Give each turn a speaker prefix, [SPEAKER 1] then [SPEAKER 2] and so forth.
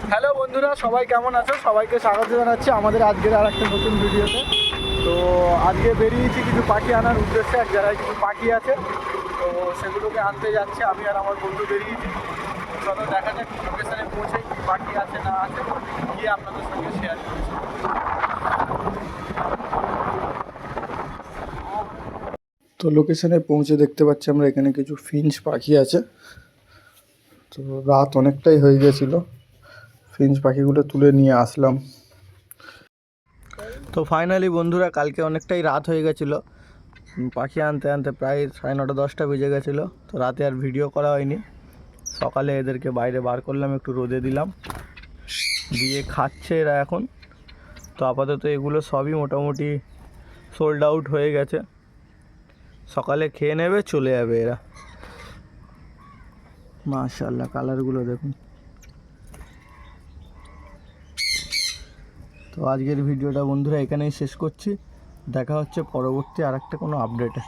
[SPEAKER 1] Hello বন্ধুরা, সবাই কেমন আছো? সবাইকে স্বাগত জানাচ্ছি আমাদের আজকের আর একটা নতুন ভিডিওতে। তো আজকে বেরিয়েছি কিছু পাখি আনার উদ্দেশ্যে। এক জায়গায় কিছু পাখি আছে, তো সেগুলোকে আনতে যাচ্ছে। আমি আর আমার বন্ধু বেরিয়েছি। চলো দেখা যাক লোকেশানে পৌঁছে কী পাখি আছে না আছে, গিয়ে আপনাদের সঙ্গে শেয়ার করছি। তো লোকেশানে পৌঁছে দেখতে পাচ্ছি আমরা এখানে কিছু ফিঞ্চ পাখি আছে। তো রাত অনেকটাই হয়ে গেছিলো, ফিঞ্চ পাখিগুলো তুলে নিয়ে আসলাম। তো ফাইনালি বন্ধুরা, কালকে অনেকটাই রাত হয়ে গেছিলো, পাখি আনতে আনতে প্রায় 9:30 10টা বেজে গেছিলো। তো রাতে আর ভিডিও করা হয়নি। সকালে এদেরকে বাইরে বার করলাম, একটু রোদে দিলাম, দিয়ে খাচ্ছে এরা এখন। তো আপাতত এগুলো সবই মোটামুটি সোল্ড আউট হয়ে গেছে। সকালে খেয়ে নেবে, চলে যাবে এরা। মাশাআল্লাহ, কালারগুলো দেখুন। তো আজকের ভিডিওটা বন্ধুরা এখানেই শেষ করছি। দেখা হচ্ছে পরবর্তী আরেকটা কোনো আপডেটে।